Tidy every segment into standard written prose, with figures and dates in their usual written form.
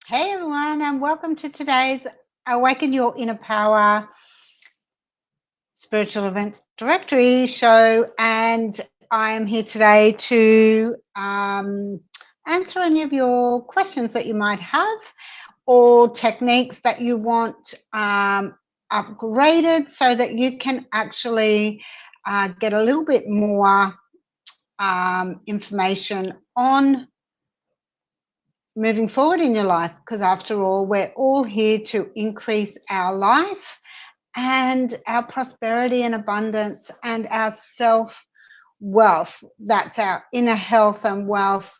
Hey everyone, and welcome to today's Awaken Your Inner Power Spiritual Events Directory show. And I am here today to answer any of your questions that you might have or techniques that you want upgraded so that you can actually get a little bit more information on moving forward in your life, because after all, we're all here to increase our life and our prosperity and abundance and our self wealth. That's our inner health and wealth,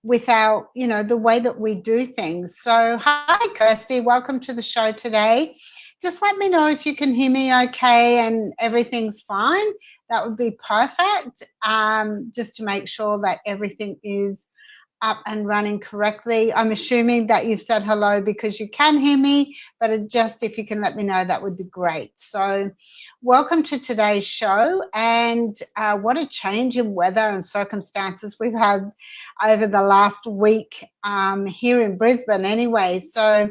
with our, the way that we do things. So, hi, Kirsty, welcome to the show today. Just let me know if you can hear me okay and everything's fine. That would be perfect, just to make sure that everything is up and running correctly. I'm assuming that you've said hello because you can hear me, but just if you can let me know, that would be great. So welcome to today's show. And what a change in weather and circumstances we've had over the last week here in Brisbane anyway. So,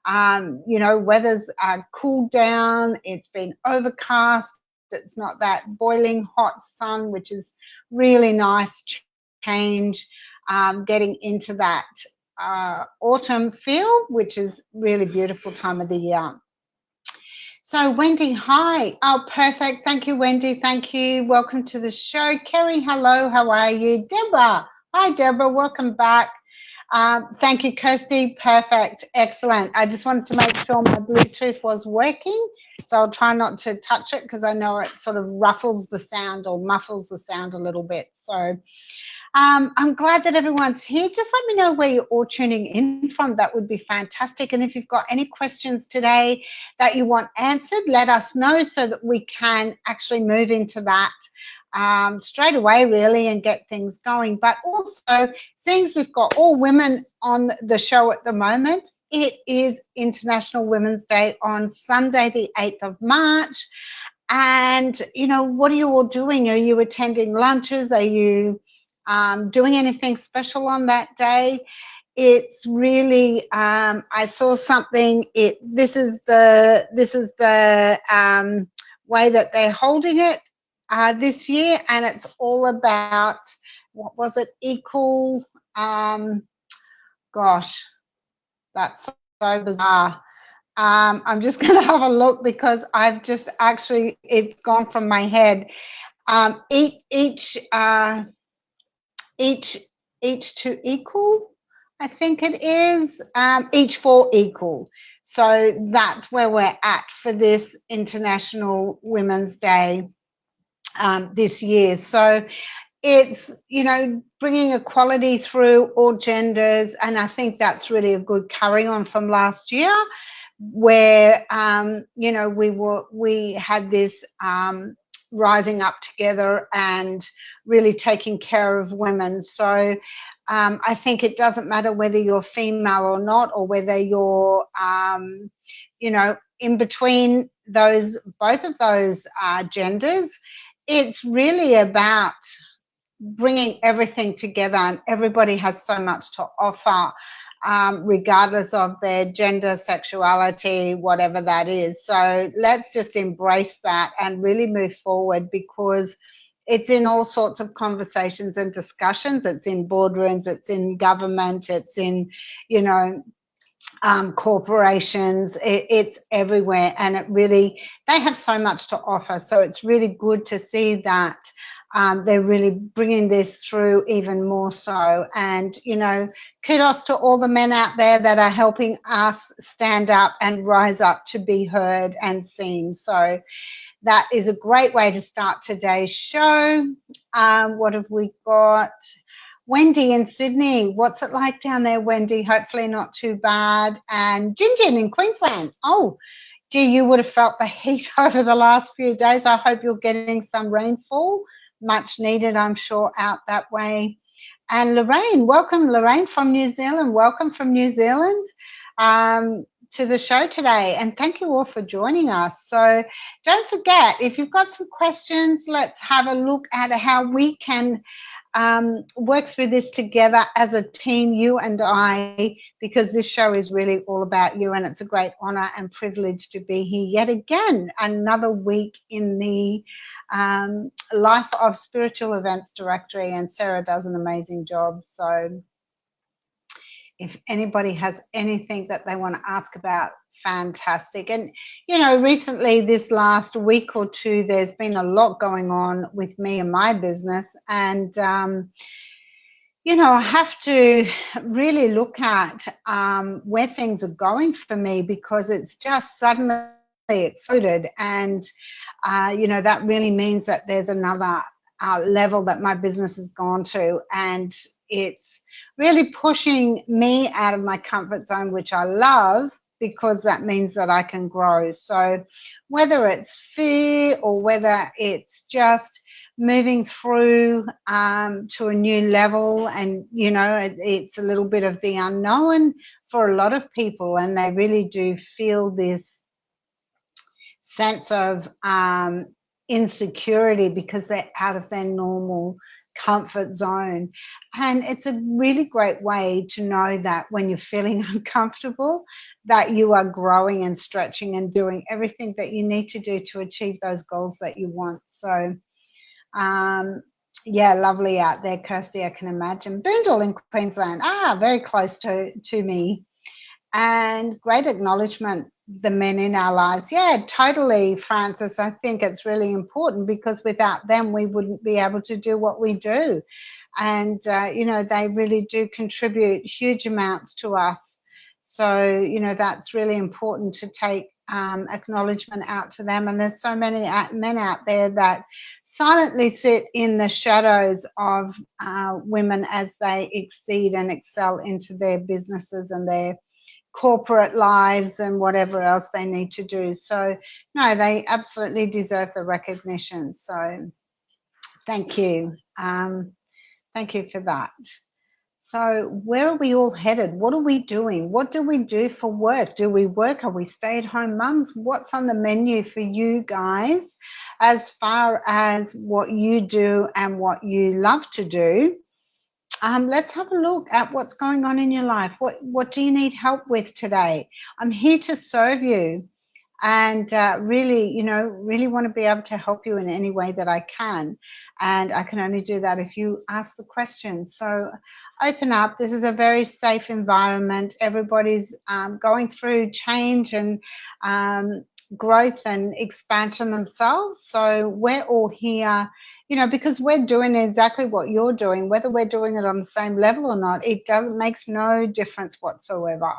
weather's cooled down. It's been overcast. It's not that boiling hot sun, which is really nice change. Getting into that autumn feel, which is really beautiful time of the year. So Wendy, hi. Oh, perfect. Thank you, Wendy. Thank you. Welcome to the show. Kerry, hello. How are you? Deborah. Hi, Deborah. Welcome back. Thank you, Kirsty. Perfect. Excellent. I just wanted to make sure my Bluetooth was working. So I'll try not to touch it because I know it sort of ruffles the sound or muffles the sound a little bit. So I'm glad that everyone's here. Just let me know where you're all tuning in from. That would be fantastic. And if you've got any questions today that you want answered, let us know so that we can actually move into that straight away, really, and get things going. But also, since we've got all women on the show at the moment, it is International Women's Day on Sunday, the 8th of March. And, what are you all doing? Are you attending lunches? Are you doing anything special on that day? It's really I saw something. This is the way that they're holding it this year, and it's all about, what was it? Equal. Gosh, that's so bizarre. I'm just going to have a look because I've just actually, it's gone from my head. Each to equal, I think it is, each for equal. So that's where we're at for this International Women's Day this year. So it's, bringing equality through all genders. And I think that's really a good carry on from last year where, we had this rising up together and really taking care of women. So I think it doesn't matter whether you're female or not, or whether you're, in between both of those genders. It's really about bringing everything together, and everybody has so much to offer, regardless of their gender, sexuality, whatever that is. So let's just embrace that and really move forward, because it's in all sorts of conversations and discussions. It's in boardrooms, it's in government, it's in, corporations, it's everywhere, and they have so much to offer. So it's really good to see that they're really bringing this through even more so. And, kudos to all the men out there that are helping us stand up and rise up to be heard and seen. So that is a great way to start today's show. What have we got? Wendy in Sydney. What's it like down there, Wendy? Hopefully not too bad. And Jinjin in Queensland. Oh, gee, you would have felt the heat over the last few days. I hope you're getting some rainfall. Much needed, I'm sure, out that way. And Lorraine, welcome, Lorraine from New Zealand. Welcome from New Zealand to the show today. And thank you all for joining us. So don't forget, if you've got some questions, let's have a look at how we can work through this together as a team, you and I, because this show is really all about you, and it's a great honor and privilege to be here yet again, another week in the Life of Spiritual Events Directory, and Sarah does an amazing job. So if anybody has anything that they want to ask about, fantastic. And recently, this last week or two, there's been a lot going on with me and my business, and I have to really look at where things are going for me, because it's just suddenly exploded, and that really means that there's another level that my business has gone to, and it's really pushing me out of my comfort zone, which I love, because that means that I can grow. So whether it's fear or whether it's just moving through to a new level, and it's a little bit of the unknown for a lot of people, and they really do feel this sense of insecurity because they're out of their normal comfort zone. And it's a really great way to know that when you're feeling uncomfortable, that you are growing and stretching and doing everything that you need to do to achieve those goals that you want. So yeah, lovely out there, Kirsty, I can imagine. Boondall in Queensland, very close to me. And great acknowledgement, the men in our lives. Yeah, totally, Francis. I think it's really important, because without them, we wouldn't be able to do what we do. And, they really do contribute huge amounts to us. So, that's really important to take acknowledgement out to them. And there's so many men out there that silently sit in the shadows of women as they exceed and excel into their businesses and their corporate lives and whatever else they need to do. So no, they absolutely deserve the recognition. So thank you. Thank you for that. So where are we all headed? What are we doing? What do we do for work? Do we work? Are we stay-at-home mums? What's on the menu for you guys as far as what you do and what you love to do? Let's have a look at what's going on in your life. What do you need help with today? I'm here to serve you, and really want to be able to help you in any way that I can. And I can only do that if you ask the question. So open up. This is a very safe environment. Everybody's going through change and growth and expansion themselves. So we're all here, because we're doing exactly what you're doing, whether we're doing it on the same level or not, makes no difference whatsoever.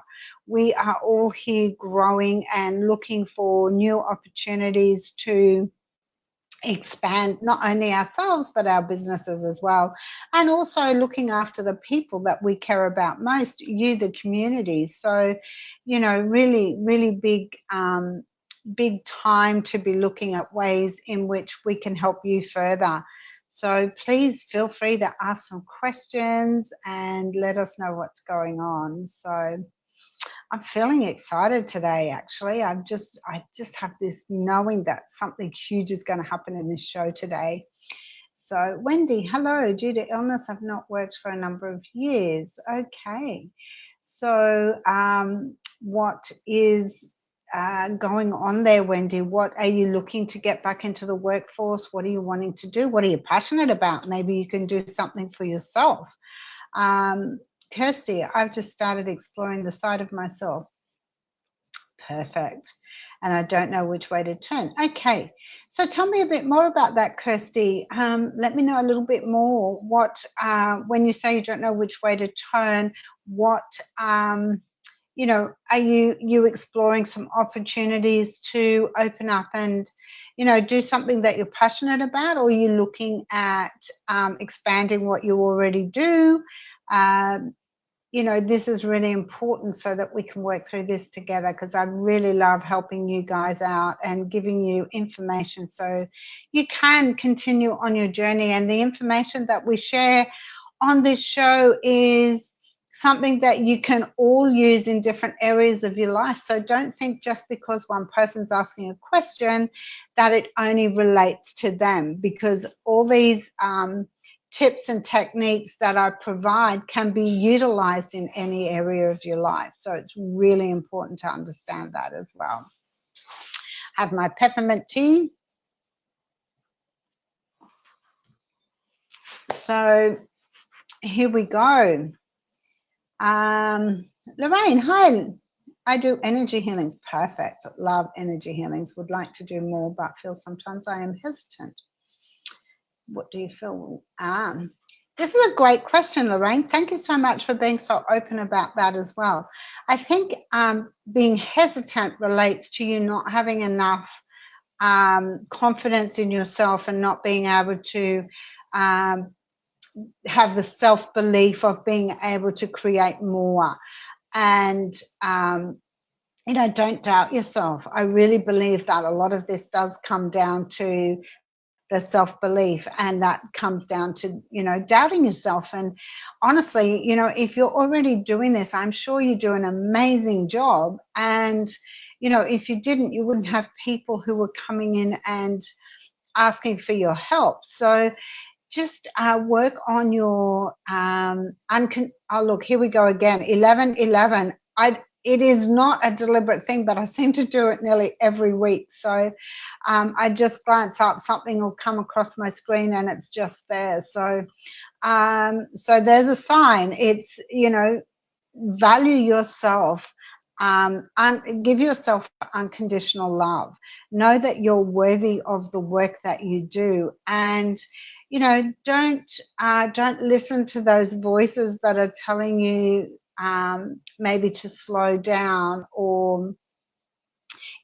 We are all here growing and looking for new opportunities to expand not only ourselves but our businesses as well, and also looking after the people that we care about most, you, the community. So really big time to be looking at ways in which we can help you further. So please feel free to ask some questions and let us know what's going on. So I'm feeling excited today, actually. I just have this knowing that something huge is going to happen in this show today. So Wendy, hello. Due to illness, I've not worked for a number of years. Okay. So what is going on there, Wendy? What are you looking to get back into the workforce? What are you wanting to do? What are you passionate about? Maybe you can do something for yourself. Kirsty, I've just started exploring the side of myself. Perfect. And I don't know which way to turn. Okay. So tell me a bit more about that, Kirsty. Let me know a little bit more. What, when you say you don't know which way to turn, what, are you exploring some opportunities to open up and, do something that you're passionate about, or are you looking at expanding what you already do? This is really important so that we can work through this together, because I really love helping you guys out and giving you information so you can continue on your journey. And the information that we share on this show is something that you can all use in different areas of your life. So don't think just because one person's asking a question that it only relates to them, because all these tips and techniques that I provide can be utilized in any area of your life. So it's really important to understand that as well. Have my peppermint tea. So here we go. Lorraine, hi. I do energy healings. Perfect. Love energy healings. Would like to do more, but feel sometimes I am hesitant. What do you feel? This is a great question, Lorraine. Thank you so much for being so open about that as well. I think being hesitant relates to you not having enough confidence in yourself and not being able to have the self-belief of being able to create more. And you know, don't doubt yourself. I really believe that a lot of this does come down to the self-belief, and that comes down to, you know, doubting yourself. And honestly, you know, if you're already doing this, I'm sure you do an amazing job. And you know, if you didn't, you wouldn't have people who were coming in and asking for your help. So just work on your oh, look, here we go again. 11:11. It is not a deliberate thing, but I seem to do it nearly every week. So I just glance up, something will come across my screen, and it's just there. So so there's a sign. It's, you know, value yourself. Give yourself unconditional love. Know that you're worthy of the work that you do, and you know, don't listen to those voices that are telling you maybe to slow down, or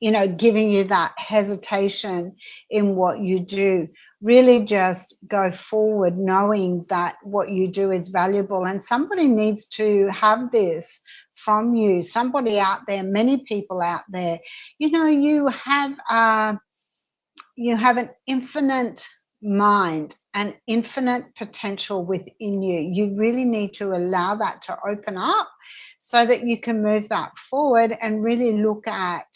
you know, giving you that hesitation in what you do. Really just go forward knowing that what you do is valuable, and somebody needs to have this from you. Somebody out there, many people out there, you know, you have an infinite mind and infinite potential within you. You really need to allow that to open up so that you can move that forward and really look at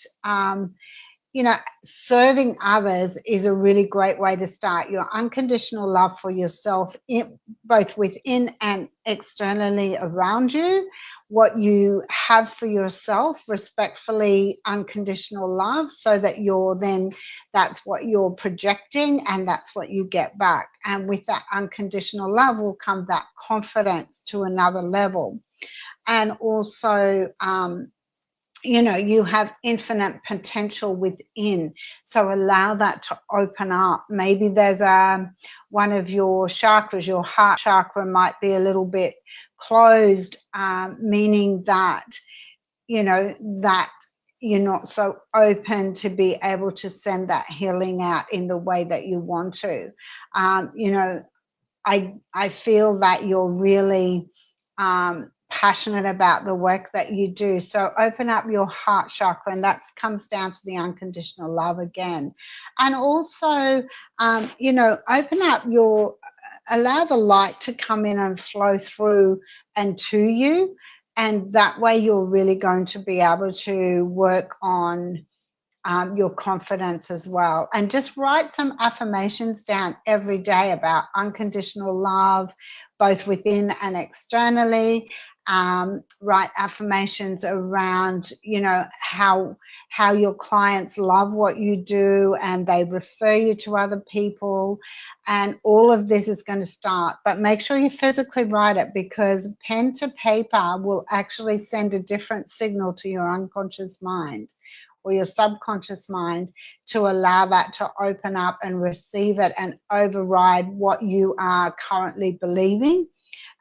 you know, serving others is a really great way to start. Your unconditional love for yourself, both within and externally around you, what you have for yourself, respectfully unconditional love, so that you're then, that's what you're projecting and that's what you get back. And with that unconditional love will come that confidence to another level. And also, you know, you have infinite potential within, so allow that to open up. Maybe there's one of your chakras, your heart chakra might be a little bit closed, meaning that, you know, that you're not so open to be able to send that healing out in the way that you want to. You know, I feel that you're really passionate about the work that you do. So open up your heart chakra, and that comes down to the unconditional love again. And also, you know, open up your, allow the light to come in and flow through and to you. And that way you're really going to be able to work on your confidence as well. And just write some affirmations down every day about unconditional love, both within and externally. Write affirmations around, you know, how your clients love what you do and they refer you to other people. And all of this is going to start, but make sure you physically write it, because pen to paper will actually send a different signal to your unconscious mind or your subconscious mind to allow that to open up and receive it and override what you are currently believing.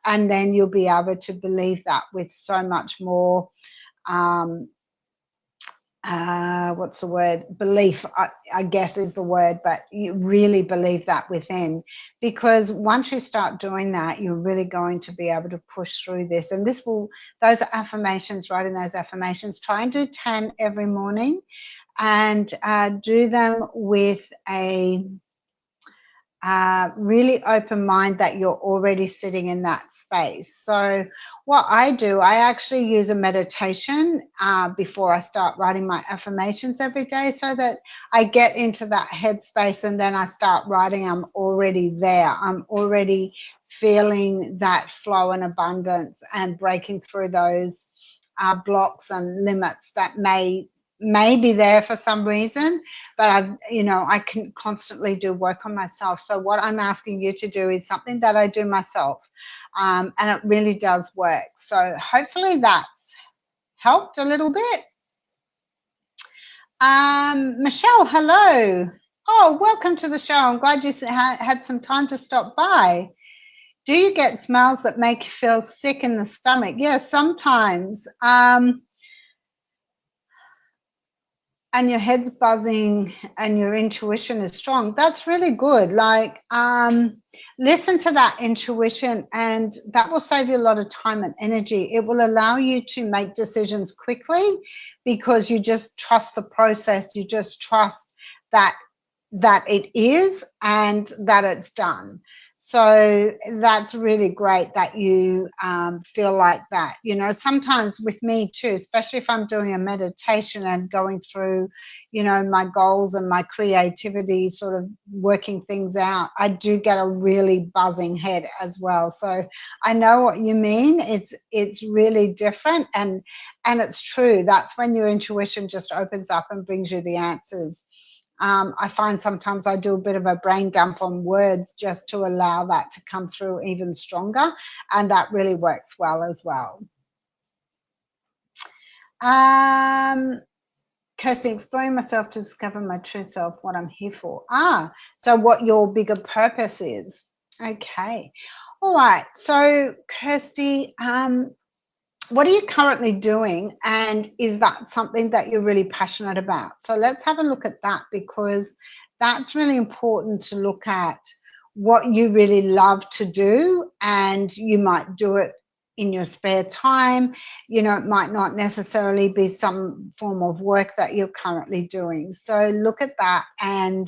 And then you'll be able to believe that with so much more, what's the word? Belief, I guess is the word, but you really believe that within. Because once you start doing that, you're really going to be able to push through this. And this will, those affirmations, writing those affirmations, try and do 10 every morning, and do them with a really open mind that you're already sitting in that space. So what I do, I actually use a meditation before I start writing my affirmations every day, so that I get into that headspace and then I start writing. I'm already there. I'm already feeling that flow and abundance and breaking through those blocks and limits that may be there for some reason, but I can constantly do work on myself. So what I'm asking you to do is something that I do myself, and it really does work. So hopefully that's helped a little bit. Michelle, hello. Oh, welcome to the show. I'm glad you had some time to stop by. Do you get smells that make you feel sick in the stomach? Yeah, sometimes. And your head's buzzing and your intuition is strong. That's really good. Like, listen to that intuition, and that will save you a lot of time and energy. It will allow you to make decisions quickly because you just trust the process. You just trust that it is and that it's done. So that's really great that you feel like that. Sometimes with me too, especially if I'm doing a meditation and going through, my goals and my creativity, sort of working things out, I do get a really buzzing head as well. So I know what you mean. It's really different, and it's true. That's when your intuition just opens up and brings you the answers. I find sometimes I do a bit of a brain dump on words just to allow that to come through even stronger, and that really works well as well. Kirsty, exploring myself to discover my true self, what I'm here for. So what your bigger purpose is. Okay. All right. So Kirsty, what are you currently doing, and is that something that you're really passionate about? So let's have a look at that, because that's really important to look at what you really love to do, and you might do it in your spare time. It might not necessarily be some form of work that you're currently doing. So look at that and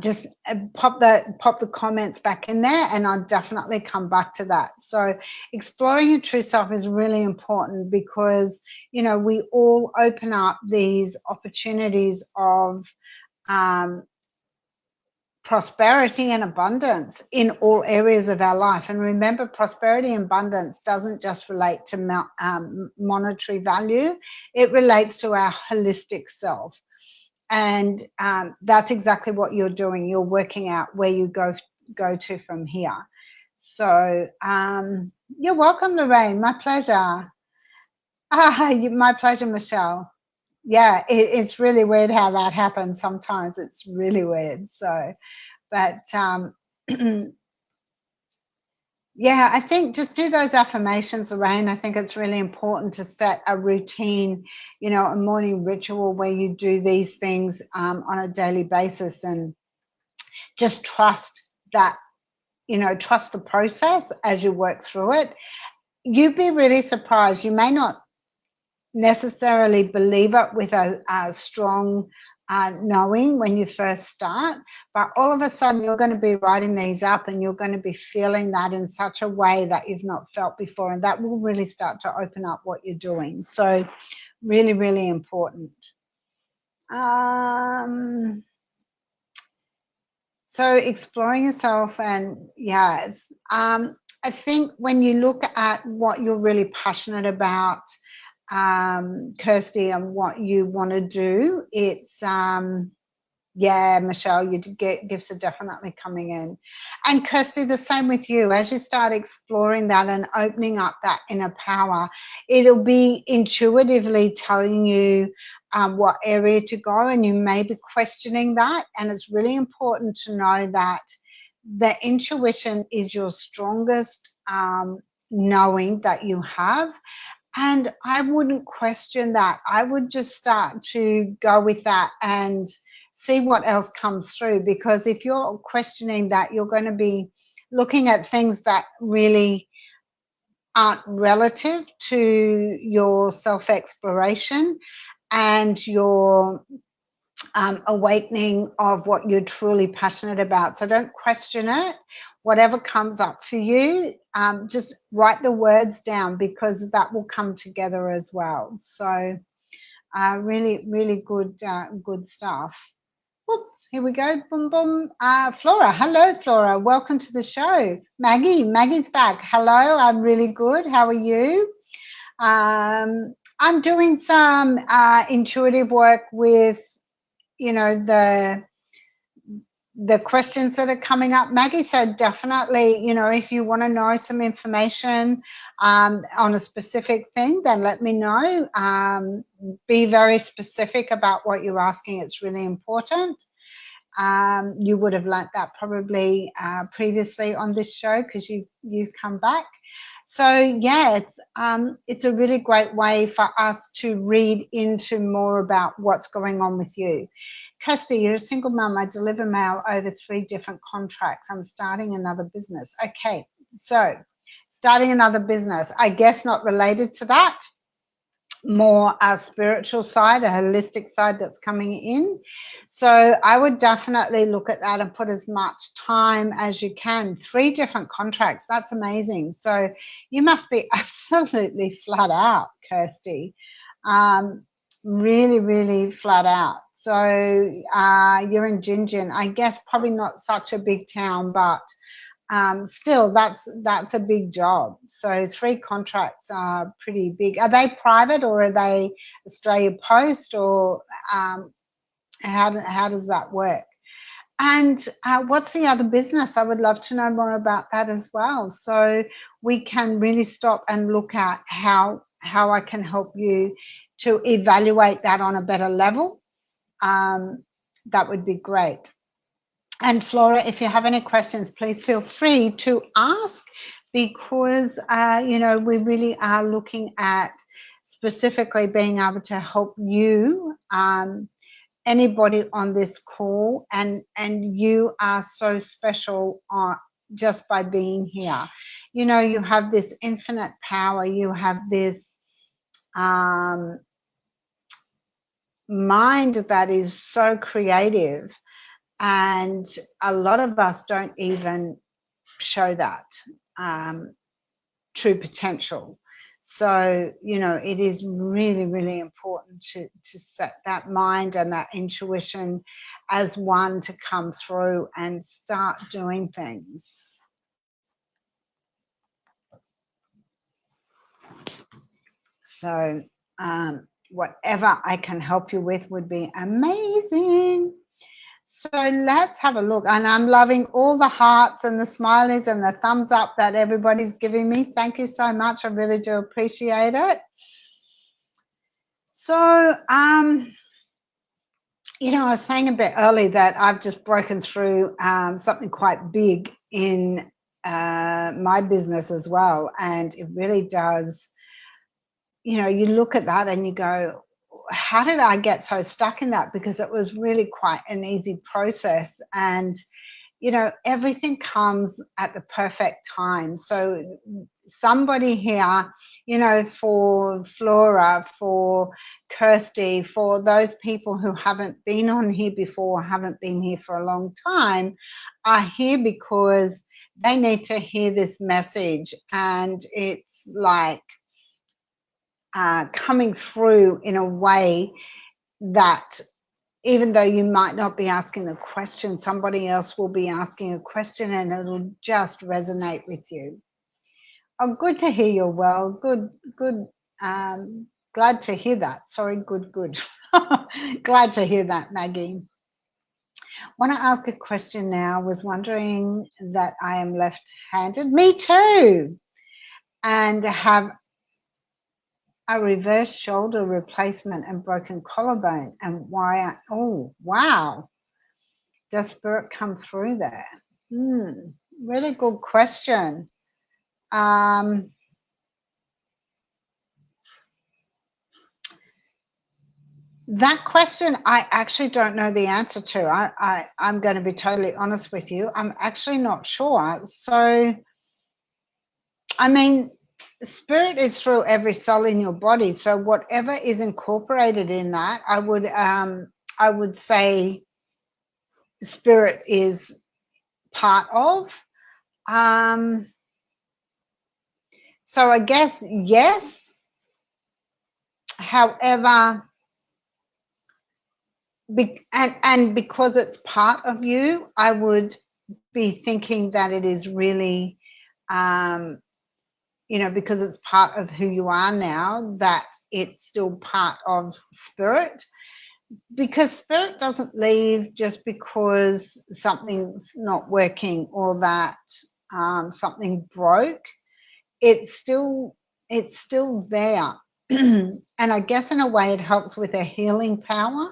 just pop the comments back in there, and I'll definitely come back to that. So exploring your true self is really important, because we all open up these opportunities of prosperity and abundance in all areas of our life. And remember, prosperity and abundance doesn't just relate to monetary value, it relates to our holistic self. And that's exactly what you're doing. You're working out where you go to from here. So you're welcome, Lorraine. My pleasure. My pleasure, Michelle. Yeah, it's really weird how that happens. Sometimes it's really weird. So, but yeah, I think just do those affirmations, Lorraine. I think it's really important to set a routine, a morning ritual where you do these things on a daily basis, and just trust that, trust the process as you work through it. You'd be really surprised. You may not necessarily believe it with a strong knowing when you first start, but all of a sudden you're going to be writing these up, and you're going to be feeling that in such a way that you've not felt before, and that will really start to open up what you're doing. So really, really important. So exploring yourself, and yes, I think when you look at what you're really passionate about, Kirsty, and what you want to do, it's yeah, Michelle, your gifts are definitely coming in. And Kirsty, the same with you. As you start exploring that and opening up that inner power, it'll be intuitively telling you what area to go, and you may be questioning that. And it's really important to know that the intuition is your strongest knowing that you have. And I wouldn't question that. I would just start to go with that and see what else comes through, because if you're questioning that, you're going to be looking at things that really aren't relative to your self-exploration and your awakening of what you're truly passionate about. So don't question it. Whatever comes up for you, just write the words down, because that will come together as well. So really, really good stuff. Whoops, here we go. Boom, boom. Flora, hello, Flora. Welcome to the show. Maggie's back. Hello, I'm really good. How are you? I'm doing some intuitive work with, the questions that are coming up, Maggie. So definitely, if you want to know some information on a specific thing, then let me know. Be very specific about what you're asking. It's really important. You would have learnt that probably previously on this show because you've come back. So yeah, it's a really great way for us to read into more about what's going on with you. Kirsty, you're a single mum. I deliver mail over 3 different contracts. I'm starting another business. Okay, so starting another business, I guess not related to that, more a spiritual side, a holistic side that's coming in. So I would definitely look at that and put as much time as you can. 3 different contracts, that's amazing. So you must be absolutely flat out, Kirsty. Really, really flat out. So you're in Gingin. I guess probably not such a big town, but still that's a big job. So 3 contracts are pretty big. Are they private or are they Australia Post, or how does that work? And what's the other business? I would love to know more about that as well, so we can really stop and look at how I can help you to evaluate that on a better level. That would be great. And Flora, if you have any questions, please feel free to ask, because we really are looking at specifically being able to help you, anybody on this call, and you are so special just by being here. You have this infinite power. You have this mind that is so creative, and a lot of us don't even show that true potential. So it is really, really important to set that mind and that intuition as one to come through and start doing things. So whatever I can help you with would be amazing. So let's have a look. And I'm loving all the hearts and the smileys and the thumbs up that everybody's giving me. Thank you so much. I really do appreciate it. So, I was saying a bit early that I've just broken through something quite big in my business as well. And it really does, you look at that and you go, how did I get so stuck in that? Because it was really quite an easy process, and everything comes at the perfect time. So somebody here, for Flora, for Kirsty, for those people who haven't been on here before, haven't been here for a long time, are here because they need to hear this message. And it's like coming through in a way that even though you might not be asking the question, somebody else will be asking a question and it'll just resonate with you. Oh, good to hear you're well. Good. Glad to hear that. Sorry, good. Glad to hear that, Maggie. Want to ask a question now. Was wondering that I am left-handed. Me too. And have a reverse shoulder replacement and broken collarbone, and why oh wow, does spirit come through there? Really good question. That question I actually don't know the answer to. I'm going to be totally honest with you. I'm actually not sure. So I mean, spirit is through every cell in your body, so whatever is incorporated in that, I would say spirit is part of. So I guess yes. However, and because it's part of you, I would be thinking that it is really, you know, because it's part of who you are now, that it's still part of spirit. Because spirit doesn't leave just because something's not working or that something broke. It's still there. And I guess in a way it helps with a healing power.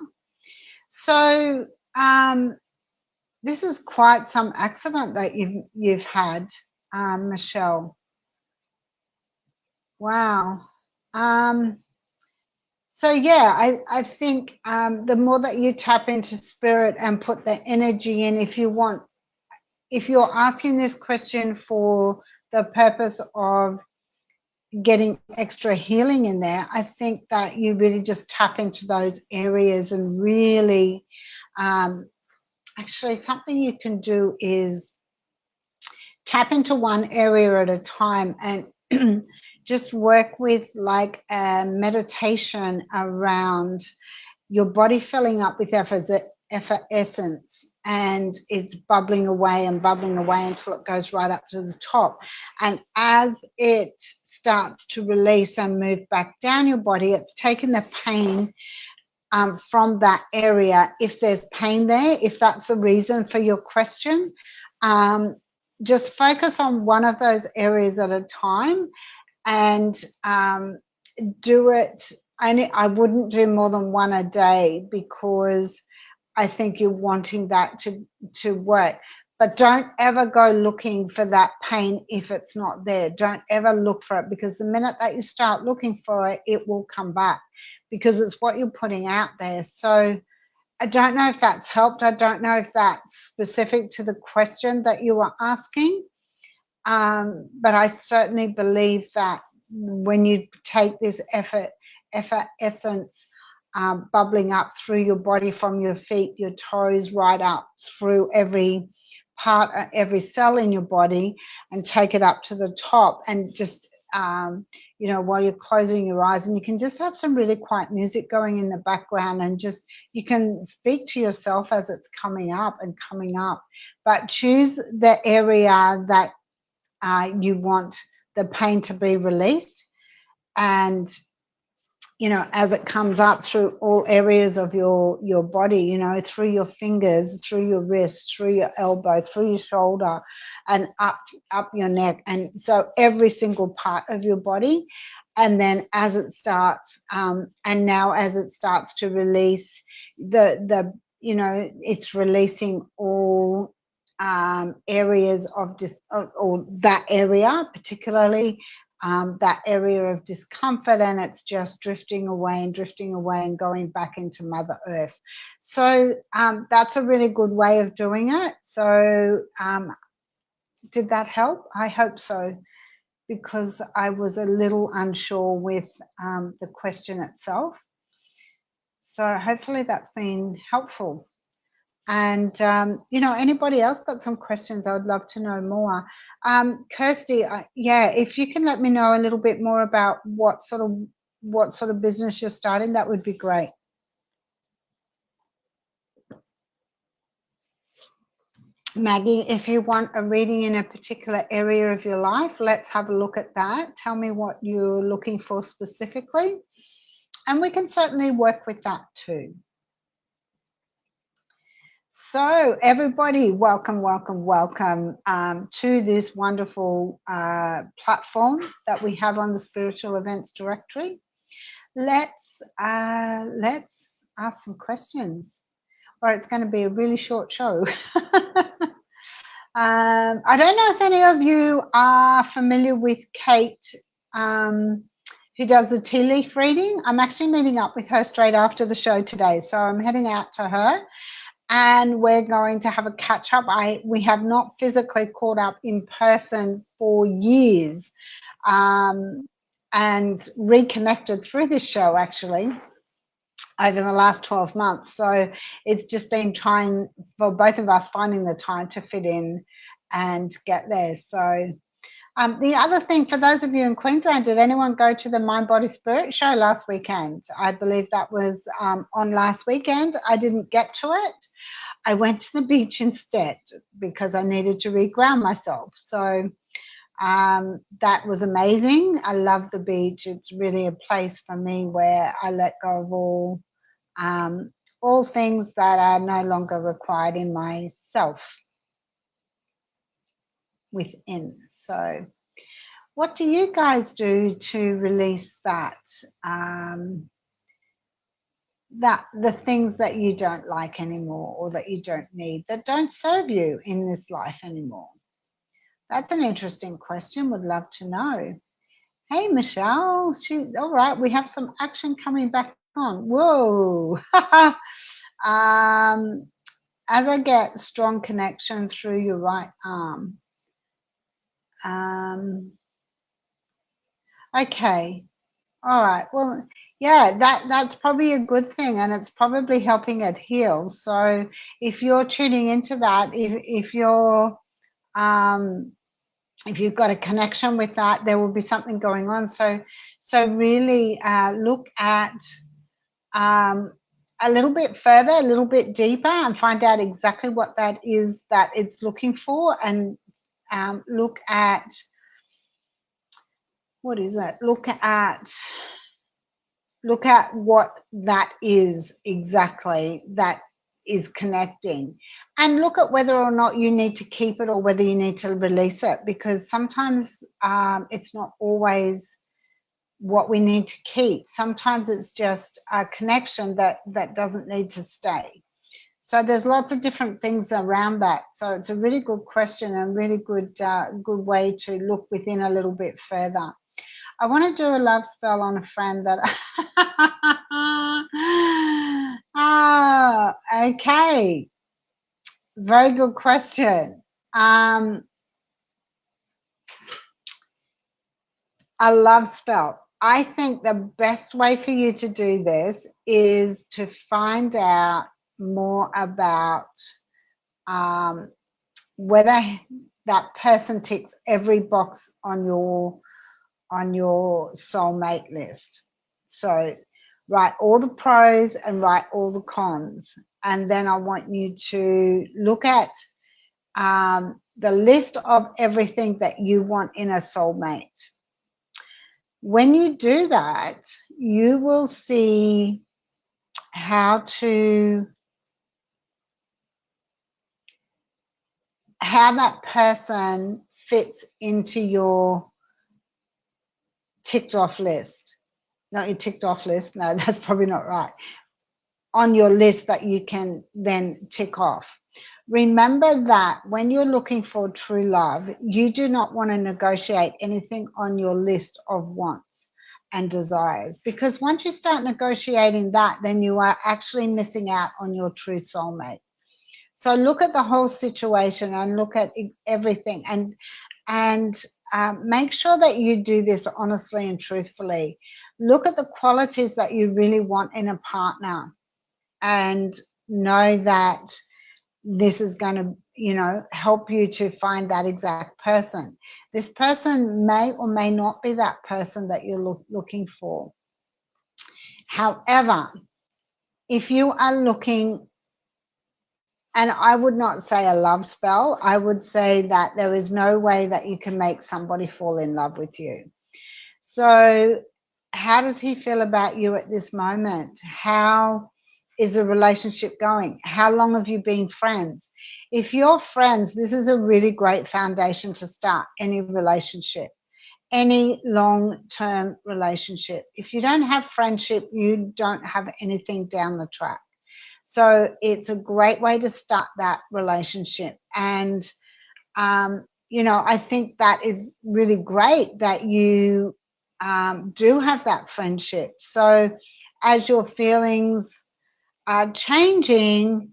So this is quite some accident that you've had, Michelle. Wow. So yeah, I think the more that you tap into spirit and put the energy in, if you're asking this question for the purpose of getting extra healing in there, I think that you really just tap into those areas and really, actually something you can do is tap into one area at a time and just work with like a meditation around your body filling up with effervescence, and it's bubbling away until it goes right up to the top. And as it starts to release and move back down your body, it's taking the pain from that area. If there's pain there, if that's the reason for your question, just focus on one of those areas at a time and do it. I wouldn't do more than one a day, because I think you're wanting that to work. But don't ever go looking for that pain if it's not there. Don't ever look for it, because the minute that you start looking for it, it will come back, because it's what you're putting out there. So I don't know if that's helped. I don't know if that's specific to the question that you were asking. But I certainly believe that when you take this effervescence bubbling up through your body, from your feet, your toes, right up through every part, every cell in your body, and take it up to the top, and just you know, while you're closing your eyes, and you can just have some really quiet music going in the background, and just, you can speak to yourself as it's coming up, but choose the area that you want the pain to be released. And you know, as it comes up through all areas of your body, you know, through your fingers, through your wrist, through your elbow, through your shoulder, and up your neck, and so every single part of your body. And then as it starts, and now as it starts to release the you know, it's releasing all areas of or that area particularly, that area of discomfort, and it's just drifting away and going back into Mother Earth. So that's a really good way of doing it. So did that help? I hope so, because I was a little unsure with the question itself. So hopefully that's been helpful. And you know, anybody else got some questions? I would love to know more. Kirsty, yeah, if you can let me know a little bit more about what sort of business you're starting, that would be great. Maggie, if you want a reading in a particular area of your life, let's have a look at that. Tell me what you're looking for specifically, and we can certainly work with that too. So everybody, welcome to this wonderful platform that we have on the Spiritual Events Directory. Let's ask some questions, or it's going to be a really short show. I don't know if any of you are familiar with Kate, who does the tea leaf reading. I'm actually meeting up with her straight after the show today, so I'm heading out to her, and we're going to have a catch up. We have not physically caught up in person for years, and reconnected through this show actually over the last 12 months. So it's just been trying for both of us, finding the time to fit in and get there. So The other thing, for those of you in Queensland, did anyone go to the Mind Body Spirit show last weekend? I believe that was on last weekend. I didn't get to it. I went to the beach instead because I needed to reground myself. So that was amazing. I love the beach. It's really a place for me where I let go of all things that are no longer required in myself within. So what do you guys do to release that the things that you don't like anymore, or that you don't need, that don't serve you in this life anymore? That's an interesting question. Would love to know. Hey, Michelle. All right. We have some action coming back on. Whoa. As I get strong connection through your right arm. Okay. All right. Well, yeah, that's probably a good thing, and it's probably helping it heal. So if you're tuning into that, if you're if you've got a connection with that, there will be something going on. So really look at a little bit further, a little bit deeper, and find out exactly what that is that it's looking for, and look at, what is it? Look at what that is exactly that is connecting, and look at whether or not you need to keep it or whether you need to release it, because sometimes it's not always what we need to keep. Sometimes it's just a connection that doesn't need to stay. So there's lots of different things around that. So it's a really good question, and really good way to look within a little bit further. I want to do a love spell on a friend that okay. Very good question. A love spell. I think the best way for you to do this is to find out more about whether that person ticks every box on your soulmate list. So write all the pros and write all the cons, and then I want you to look at the list of everything that you want in a soulmate. When you do that, you will see how that person fits into your ticked off list. Not your ticked off list. No, that's probably not right. On your list that you can then tick off. Remember that when you're looking for true love, you do not want to negotiate anything on your list of wants and desires, because once you start negotiating that, then you are actually missing out on your true soulmate. So look at the whole situation and look at everything, and make sure that you do this honestly and truthfully. Look at the qualities that you really want in a partner, and know that this is going to, help you to find that exact person. This person may or may not be that person that you're looking for. However, if you are looking, and I would not say a love spell, I would say that there is no way that you can make somebody fall in love with you. So how does he feel about you at this moment? How is the relationship going? How long have you been friends? If you're friends, this is a really great foundation to start any relationship, any long-term relationship. If you don't have friendship, you don't have anything down the track. So it's a great way to start that relationship. And, I think that is really great that you do have that friendship. So as your feelings are changing,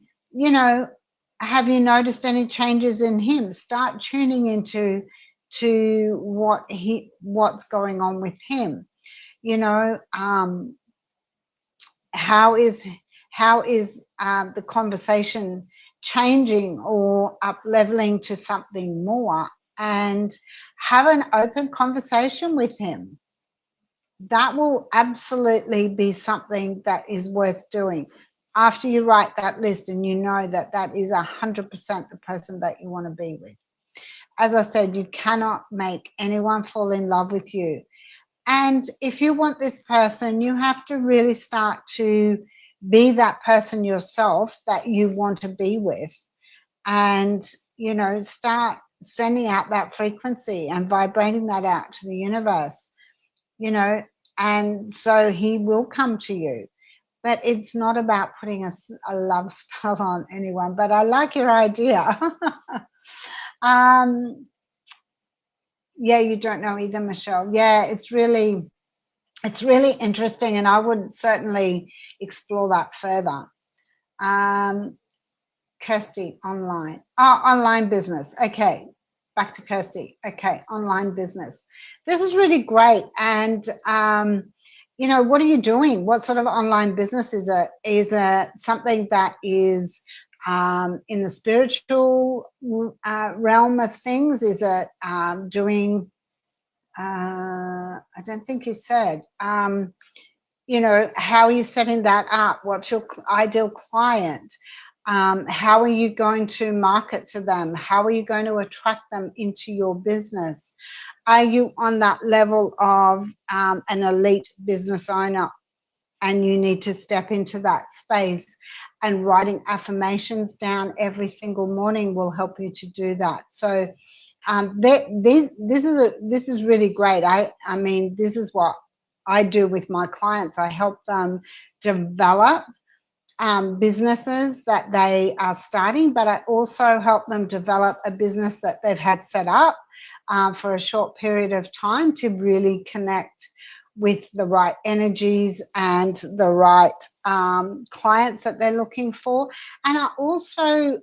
have you noticed any changes in him? Start tuning into what's going on with him. How is the conversation changing or up leveling to something more? and have an open conversation with him. That will absolutely be something that is worth doing. After you write that list and you know that that is 100% the person that you want to be with. As I said, you cannot make anyone fall in love with you. And if you want this person, you have to really start to be that person yourself that you want to be with. And, you know, start sending out that frequency and vibrating that out to the universe, you know, and so he will come to you. But it's not about putting a love spell on anyone. But I like your idea. Yeah, you don't know either, Michelle. Yeah, it's really interesting, and I would certainly explore that further. Kirsty, online. Oh, online business. Okay, back to Kirsty. Okay, online business. This is really great. And you know, what are you doing? What sort of online business is it? Is it something that is in the spiritual realm of things? Is it doing, I don't think you said, you know, how are you setting that up? What's your ideal client? How are you going to market to them? How are you going to attract them into your business? Are you on that level of an elite business owner and you need to step into that space? And writing affirmations down every single morning will help you to do that. So this is really great. I mean, this is what I do with my clients. I help them develop businesses that they are starting, but I also help them develop a business that they've had set up for a short period of time to really connect with the right energies and the right clients that they're looking for. And I also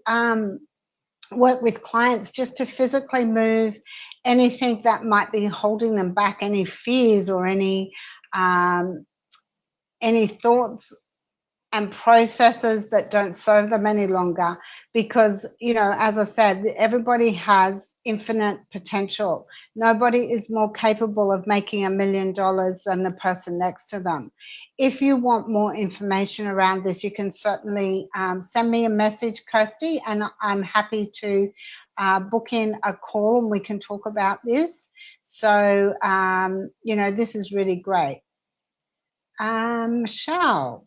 work with clients just to physically move anything that might be holding them back, any fears or any thoughts and processes that don't serve them any longer. Because, you know, as I said, everybody has infinite potential. Nobody is more capable of making $1 million than the person next to them. If you want more information around this, you can certainly send me a message, Kirsty, and I'm happy to book in a call and we can talk about this. So, you know, this is really great. Michelle.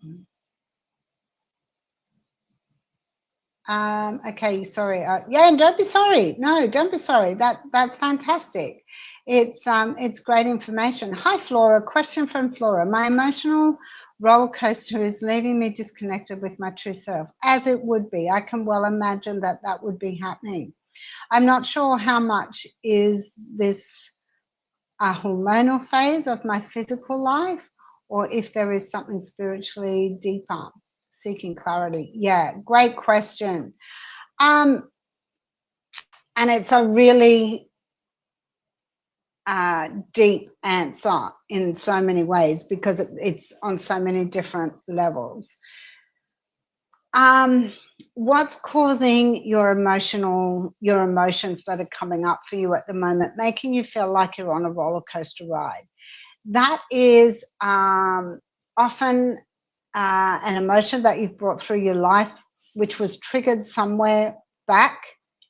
Okay, sorry. Yeah, and don't be sorry. No, don't be sorry. That's fantastic. It's great information. Hi, Flora. Question from Flora. My emotional roller coaster is leaving me disconnected with my true self, as it would be. I can well imagine that that would be happening. I'm not sure how much is this a hormonal phase of my physical life, or if there is something spiritually deeper. Seeking clarity. Yeah, great question. And it's a really deep answer in so many ways because it's on so many different levels. What's causing your emotions that are coming up for you at the moment, making you feel like you're on a roller coaster ride? That is often an emotion that you've brought through your life, which was triggered somewhere back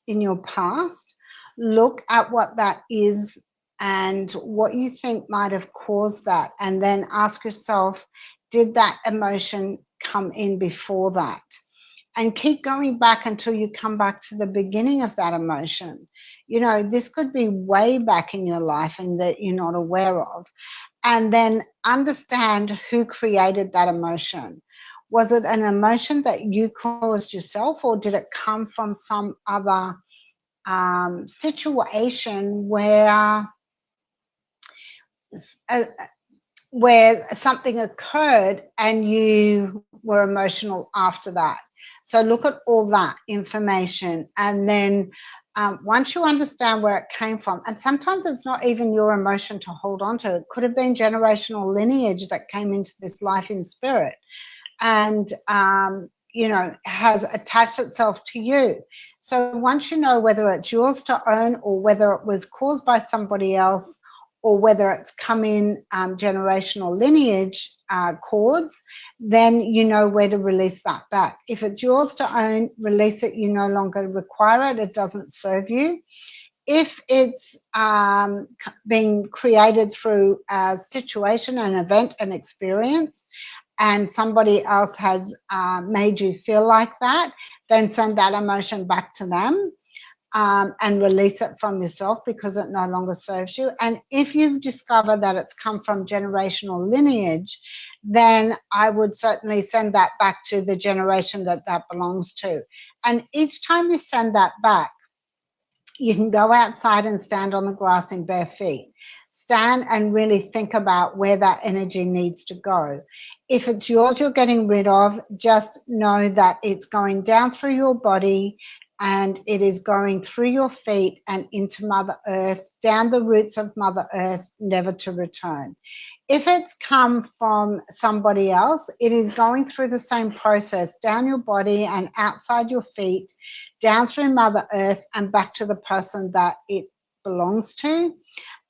in your past. Look at what that is and what you think might have caused that, and then ask yourself, did that emotion come in before that? And keep going back until you come back to the beginning of that emotion. You know, this could be way back in your life and that you're not aware of. And then understand who created that emotion. Was it an emotion that you caused yourself, or did it come from some other situation where something occurred and you were emotional after that? So look at all that information, and then once you understand where it came from, and sometimes it's not even your emotion to hold on to, it could have been generational lineage that came into this life in spirit. And has attached itself to you. So once you know whether it's yours to own or whether it was caused by somebody else or whether it's come in generational lineage cords, then you know where to release that back. If it's yours to own, release it. You no longer require it. It doesn't serve you. If it's being created through a situation, an event, an experience, and somebody else has made you feel like that, then send that emotion back to them and release it from yourself because it no longer serves you. And if you discover that it's come from generational lineage, then I would certainly send that back to the generation that belongs to. And each time you send that back, you can go outside and stand on the grass in bare feet. Stand and really think about where that energy needs to go. If it's yours you're getting rid of, just know that it's going down through your body and it is going through your feet and into Mother Earth, down the roots of Mother Earth, never to return. If it's come from somebody else, it is going through the same process, down your body and outside your feet, down through Mother Earth and back to the person that it belongs to.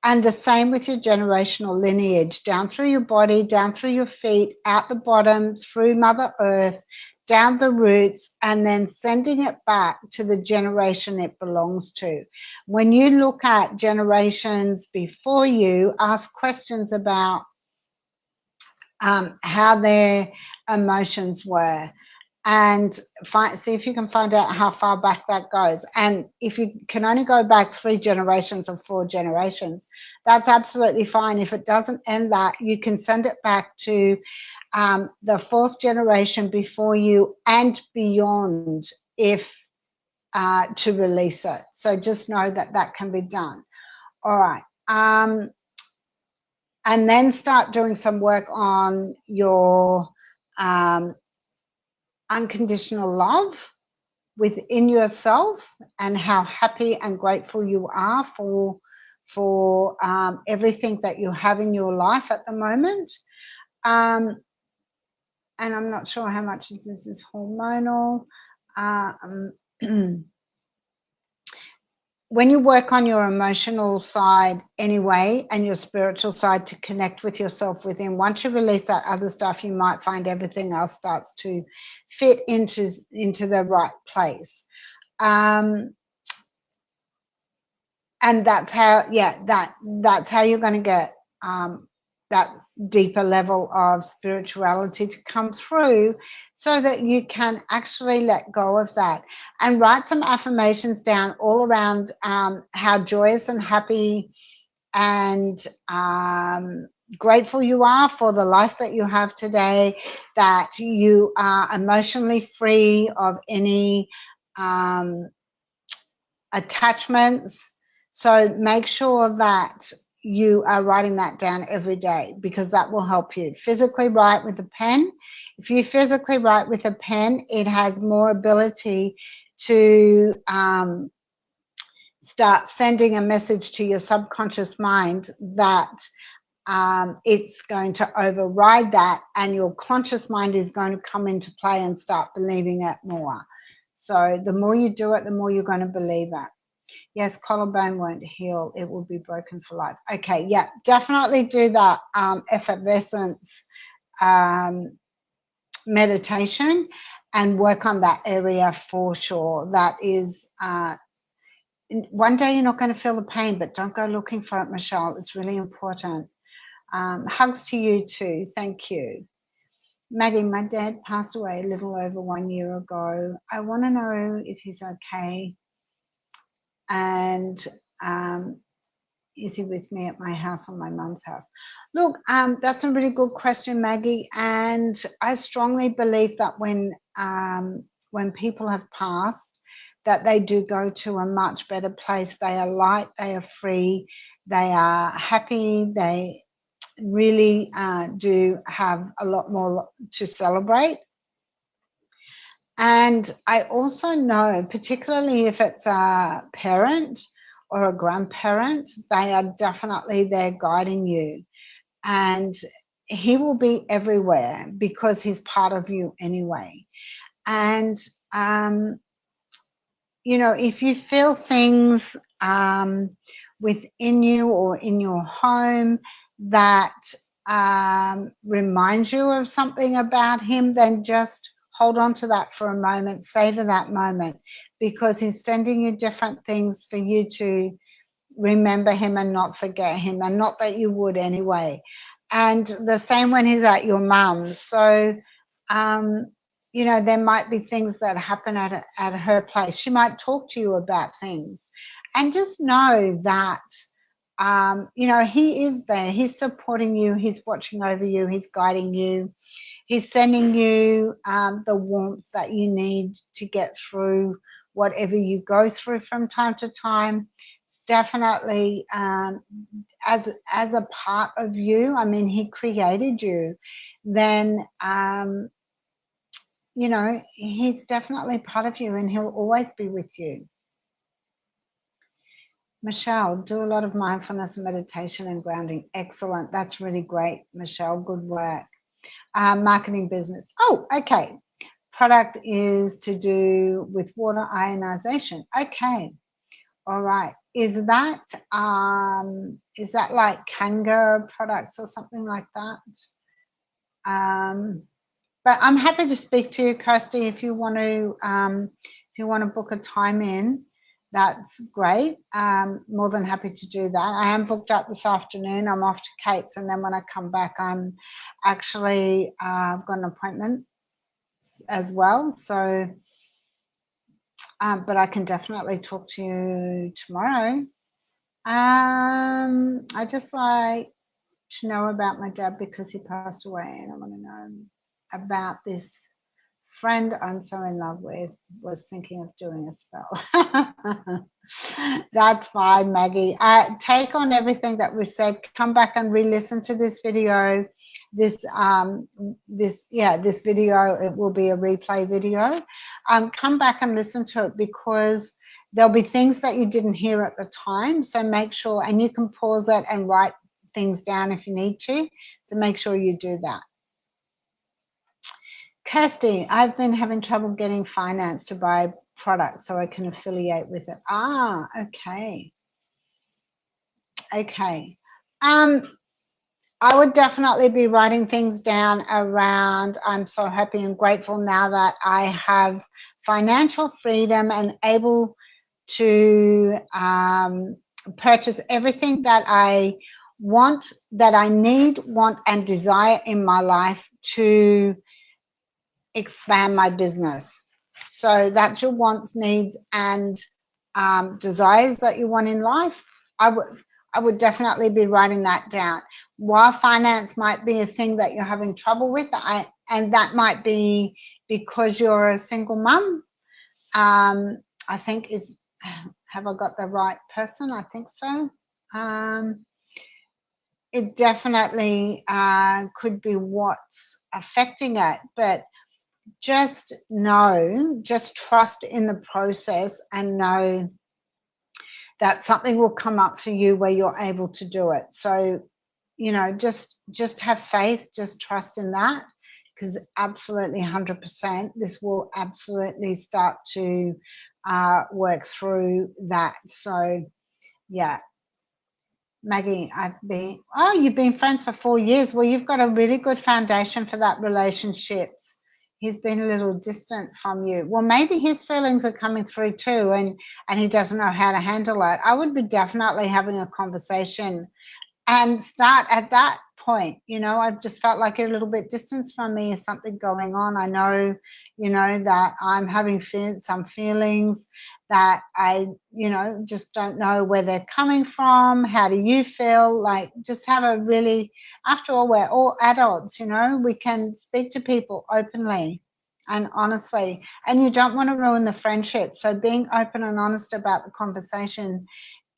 And the same with your generational lineage, down through your body, down through your feet, out the bottom, through Mother Earth, down the roots, and then sending it back to the generation it belongs to. When you look at generations before you, ask questions about how their emotions were, and see if you can find out how far back that goes. And if you can only go back 3 generations or 4 generations, that's absolutely fine. If it doesn't end that, you can send it back to the 4th generation before you and beyond, if to release it. So just know that that can be done. All right. And then start doing some work on your unconditional love within yourself and how happy and grateful you are for everything that you have in your life at the moment. And I'm not sure how much of this is hormonal. When you work on your emotional side anyway and your spiritual side to connect with yourself within, once you release that other stuff, you might find everything else starts to fit into the right place. And that's how, that's how you're going to get that deeper level of spirituality to come through, so that you can actually let go of that and write some affirmations down all around how joyous and happy and grateful you are for the life that you have today, that you are emotionally free of any attachments. So make sure that you are writing that down every day, because that will help you. Physically write with a pen. If you physically write with a pen, it has more ability to start sending a message to your subconscious mind that it's going to override that, and your conscious mind is going to come into play and start believing it more. So the more you do it, the more you're going to believe it. Yes, collarbone won't heal. It will be broken for life. Okay, yeah, definitely do that effervescence meditation and work on that area for sure. That is, one day you're not going to feel the pain, but don't go looking for it, Michelle. It's really important. Hugs to you too. Thank you. Maggie, my dad passed away a little over 1 year ago. I want to know if he's okay. And is he with me at my house or my mum's house? Look, that's a really good question, Maggie. And I strongly believe that when people have passed, that they do go to a much better place. They are light, they are free, they are happy, they really do have a lot more to celebrate. And I also know, particularly if it's a parent or a grandparent, they are definitely there guiding you. And he will be everywhere because he's part of you anyway. And you know, if you feel things within you or in your home that reminds you of something about him, then just hold on to that for a moment, savor that moment, because he's sending you different things for you to remember him and not forget him, and not that you would anyway. And the same when he's at your mum's. So you know, there might be things that happen at her place. She might talk to you about things, and just know that you know, he is there. He's supporting you. He's watching over you. He's guiding you. He's sending you the warmth that you need to get through whatever you go through from time to time. It's definitely as a part of you. I mean, he created you. Then you know, he's definitely part of you, and he'll always be with you. Michelle, do a lot of mindfulness and meditation and grounding. Excellent. That's really great, Michelle. Good work. Marketing business. Oh, okay. Product is to do with water ionization. Okay. All right. Is that like Kanga products or something like that? But I'm happy to speak to you, Kirsty, if you want to book a time in. That's great. More than happy to do that. I am booked up this afternoon. I'm off to Kate's, and then when I come back, I'm actually I've got an appointment as well. So, but I can definitely talk to you tomorrow. I just like to know about my dad because he passed away, and I want to know about this friend I'm so in love with. Was thinking of doing a spell. That's fine, Maggie. Take on everything that was said. Come back and re-listen to this video. This video, it will be a replay video. Come back and listen to it, because there'll be things that you didn't hear at the time. So make sure, and you can pause it and write things down if you need to. So make sure you do that. Kirsty, I've been having trouble getting finance to buy products so I can affiliate with it. Ah, okay. Okay. I would definitely be writing things down around, I'm so happy and grateful now that I have financial freedom and able to purchase everything that I want, that I need, want, and desire in my life to expand my business. So that's your wants, needs, and desires that you want in life. I would definitely be writing that down. While finance might be a thing that you're having trouble with, and that might be because you're a single mum. I think have I got the right person? I think so. It definitely could be what's affecting it, but just know, just trust in the process, and know that something will come up for you where you're able to do it. So, you know, just have faith, just trust in that, because absolutely 100% this will absolutely start to work through that. So yeah. Maggie, you've been friends for 4 years. Well, you've got a really good foundation for that relationship. He's been a little distant from you. Well, maybe his feelings are coming through too, and he doesn't know how to handle it. I would be definitely having a conversation and start at that point. You know, I've just felt like you're a little bit distant from me. Is something going on? I know, you know, that I'm having some feelings that I, you know, just don't know where they're coming from. How do you feel? Like, just have a really, after all, we're all adults, you know, we can speak to people openly and honestly, and you don't want to ruin the friendship. So being open and honest about the conversation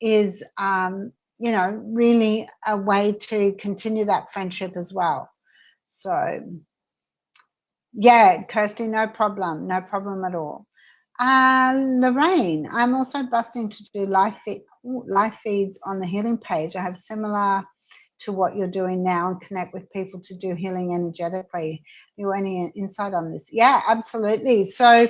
is, you know, really a way to continue that friendship as well. So yeah, Kirsty, no problem at all. Lorraine, I'm also busting to do live feeds on the healing page. I have similar to what you're doing now and connect with people to do healing energetically. You any insight on this? Yeah, absolutely. So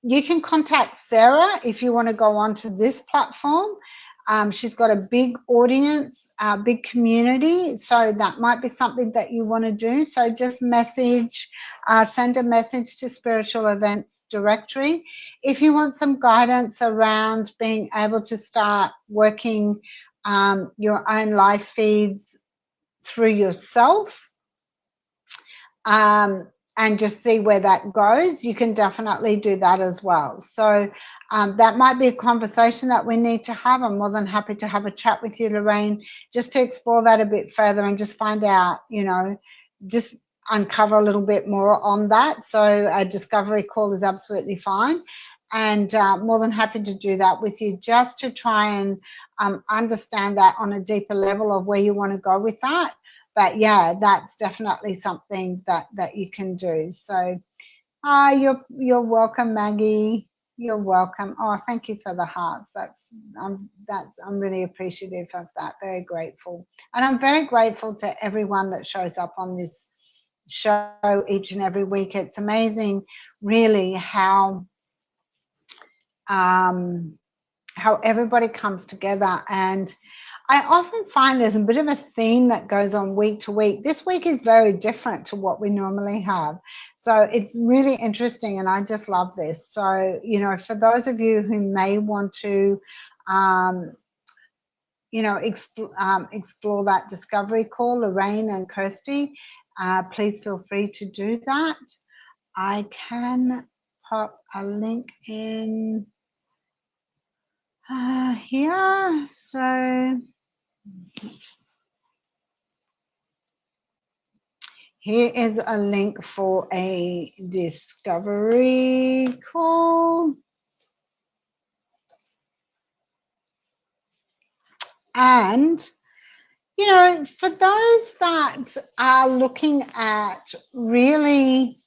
you can contact Sarah if you want to go onto this platform. She's got a big audience, big community, so that might be something that you want to do. So just send a message to Spiritual Events Directory. If you want some guidance around being able to start working your own live feeds through yourself, and just see where that goes, you can definitely do that as well. So that might be a conversation that we need to have. I'm more than happy to have a chat with you, Lorraine, just to explore that a bit further and just find out, just uncover a little bit more on that. So a discovery call is absolutely fine. And more than happy to do that with you, just to try and understand that on a deeper level of where you want to go with that. But yeah, that's definitely something that you can do. So you're welcome, Maggie. You're welcome. Oh, thank you for the hearts. I'm really appreciative of that. Very grateful. And I'm very grateful to everyone that shows up on this show each and every week. It's amazing really how everybody comes together. And I often find there's a bit of a theme that goes on week to week. This week is very different to what we normally have. So it's really interesting, and I just love this. So, for those of you who may want to, explore that discovery call, Lorraine and Kirsty, please feel free to do that. I can pop a link in here. So here is a link for a discovery call. And, for those that are looking at really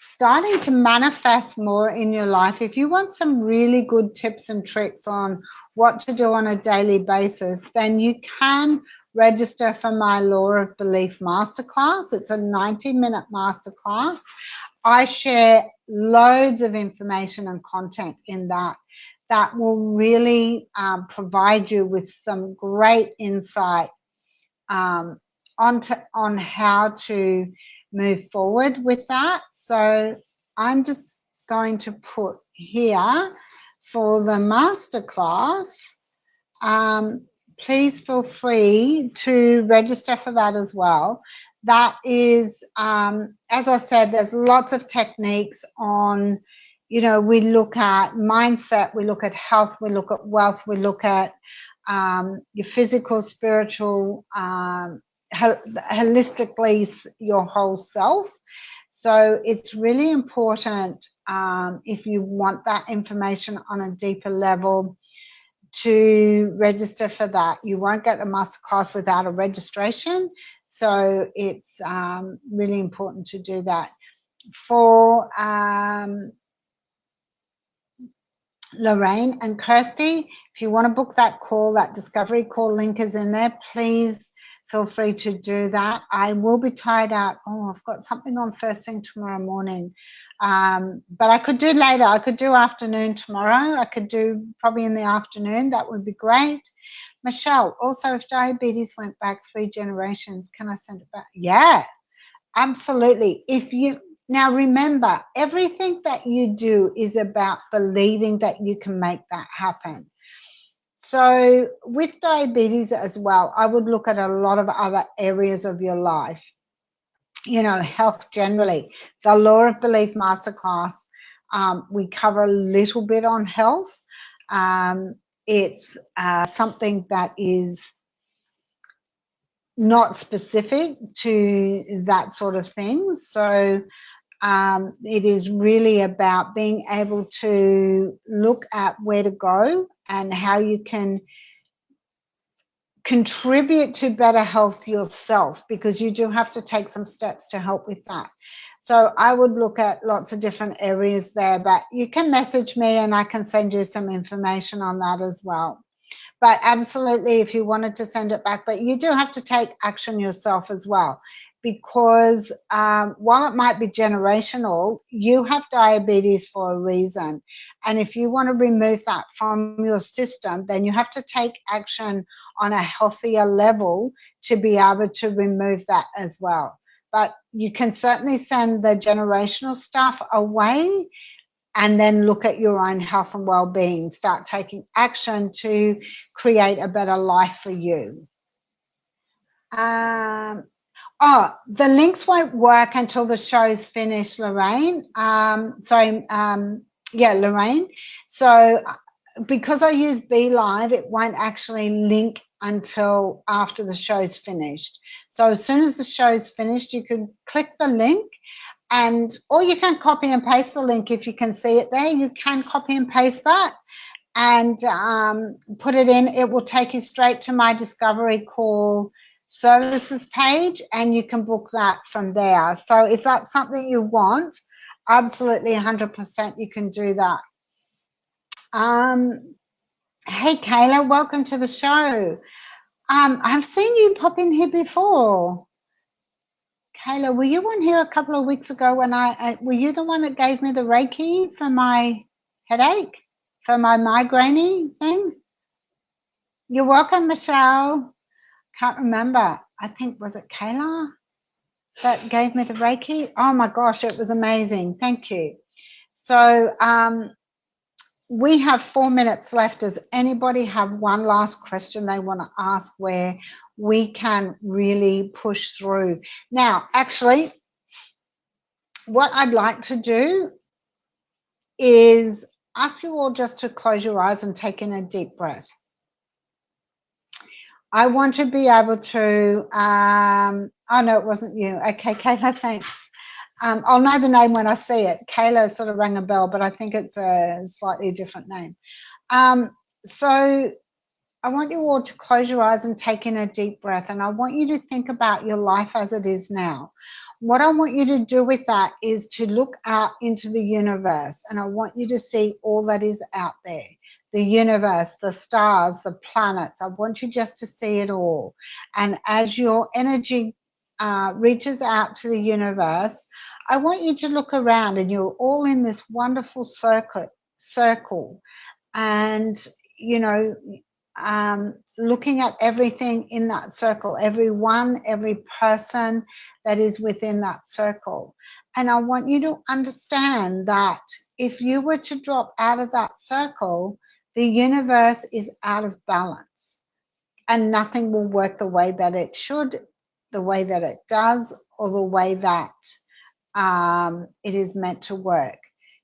starting to manifest more in your life, if you want some really good tips and tricks on what to do on a daily basis, then you can register for my Law of Belief Masterclass. It's a 90-minute masterclass. I share loads of information and content in that will really provide you with some great insight on how to move forward with that. So I'm just going to put here for the masterclass. Please feel free to register for that as well. That is, as I said, there's lots of techniques on, we look at mindset, we look at health, we look at wealth, we look at your physical, spiritual, holistically, your whole self. So it's really important, if you want that information on a deeper level, to register for that. You won't get the masterclass without a registration, so it's really important to do that. For Lorraine and Kirsty, if you want to book that call, that discovery call link is in there. Please feel free to do that. I will be tied out. Oh, I've got something on first thing tomorrow morning. But I could do later. I could do afternoon tomorrow. I could do probably in the afternoon. That would be great. Michelle, also, if diabetes went back 3 generations, can I send it back? Yeah, absolutely. Now remember, everything that you do is about believing that you can make that happen. So with diabetes as well, I would look at a lot of other areas of your life, health generally. The Law of Belief Masterclass, we cover a little bit on health. It's something that is not specific to that sort of thing. So it is really about being able to look at where to go and how you can contribute to better health yourself, because you do have to take some steps to help with that. So I would look at lots of different areas there, but you can message me and I can send you some information on that as well. But absolutely, if you wanted to send it back, but you do have to take action yourself as well, because while it might be generational, you have diabetes for a reason. And if you want to remove that from your system, then you have to take action on a healthier level to be able to remove that as well. But you can certainly send the generational stuff away and then look at your own health and well-being. Start taking action to create a better life for you. Oh, the links won't work until the show's finished, Lorraine. Yeah, Lorraine. So because I use BeLive, it won't actually link until after the show's finished. So as soon as the show's finished, you can click the link, and or you can copy and paste the link. If you can see it there, you can copy and paste that and put it in. It will take you straight to my Discovery Call services page, and you can book that from there. So if that's something you want, absolutely 100% you can do that. Hey Kayla, welcome to the show. I've seen you pop in here before. Kayla, were you on here a couple of weeks ago when were you the one that gave me the Reiki for my headache, for my migraine thing? You're welcome, Michelle. Can't remember. I think, was it Kayla that gave me the Reiki? Oh my gosh, it was amazing. Thank you. So we have 4 minutes left. Does anybody have one last question they want to ask where we can really push through? Now, actually, what I'd like to do is ask you all just to close your eyes and take in a deep breath. I want to be able to, oh no, it wasn't you. Okay, Kayla, thanks. I'll know the name when I see it. Kayla sort of rang a bell, but I think it's a slightly different name. So I want you all to close your eyes and take in a deep breath, and I want you to think about your life as it is now. What I want you to do with that is to look out into the universe, and I want you to see all that is out there. The universe, the stars, the planets. I want you just to see it all. And as your energy reaches out to the universe, I want you to look around, and you're all in this wonderful circle, and you know, looking at everything in that circle, everyone, every person that is within that circle. And I want you to understand that if you were to drop out of that circle, the universe is out of balance and nothing will work the way that it should, the way that it does, or the way that it is meant to work.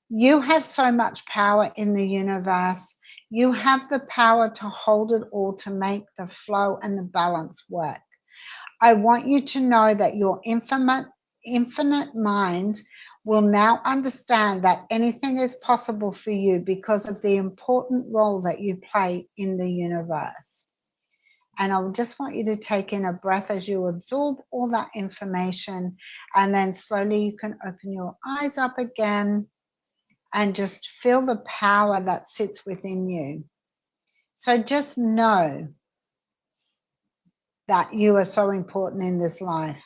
You have so much power in the universe. You have the power to hold it all, to make the flow and the balance work. I want you to know that your infinite mind will now understand that anything is possible for you because of the important role that you play in the universe. And I just want you to take in a breath as you absorb all that information, and then slowly you can open your eyes up again and just feel the power that sits within you. So just know that you are so important in this life,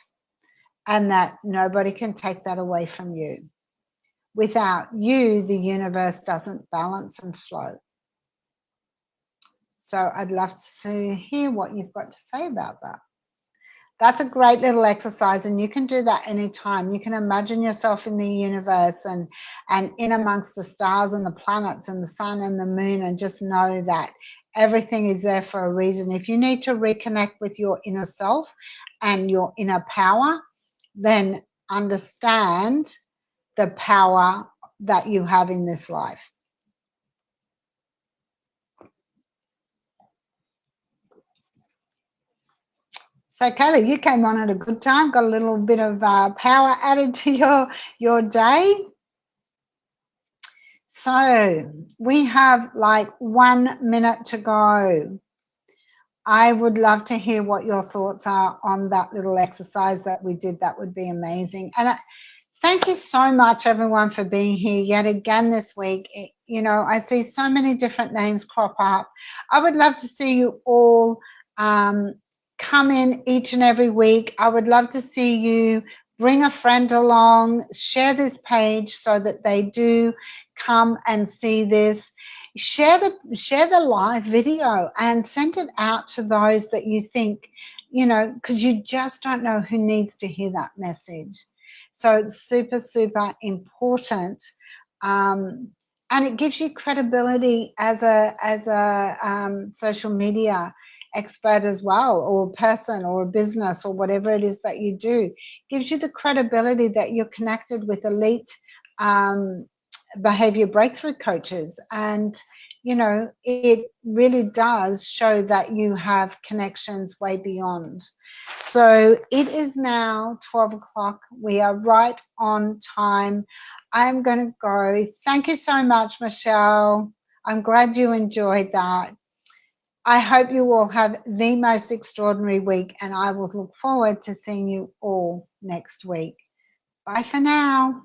and that nobody can take that away from you. Without you, the universe doesn't balance and flow. So I'd love to hear what you've got to say about that. That's a great little exercise, and you can do that anytime. You can imagine yourself in the universe and in amongst the stars and the planets and the sun and the moon, and just know that everything is there for a reason. If you need to reconnect with your inner self and your inner power, then understand the power that you have in this life. So Kayla, you came on at a good time, got a little bit of power added to your day. So we have like 1 minute to go. I would love to hear what your thoughts are on that little exercise that we did. That would be amazing. And Thank you so much, everyone, for being here yet again this week. You know, I see so many different names crop up. I would love to see you all come in each and every week. I would love to see you bring a friend along, share this page so that they do come and see this. Share the live video and send it out to those that you think, you know, because you just don't know who needs to hear that message. So it's super, super important. And it gives you credibility as a social media expert as well, or person, or a business, or whatever it is that you do. It gives you the credibility that you're connected with elite behavior breakthrough coaches. And you know, it really does show that you have connections way beyond. So it is now 12 o'clock. We are right on time. I'm going to go. Thank you so much, Michelle. I'm glad you enjoyed that. I hope you all have the most extraordinary week, and I will look forward to seeing you all next week. Bye for now.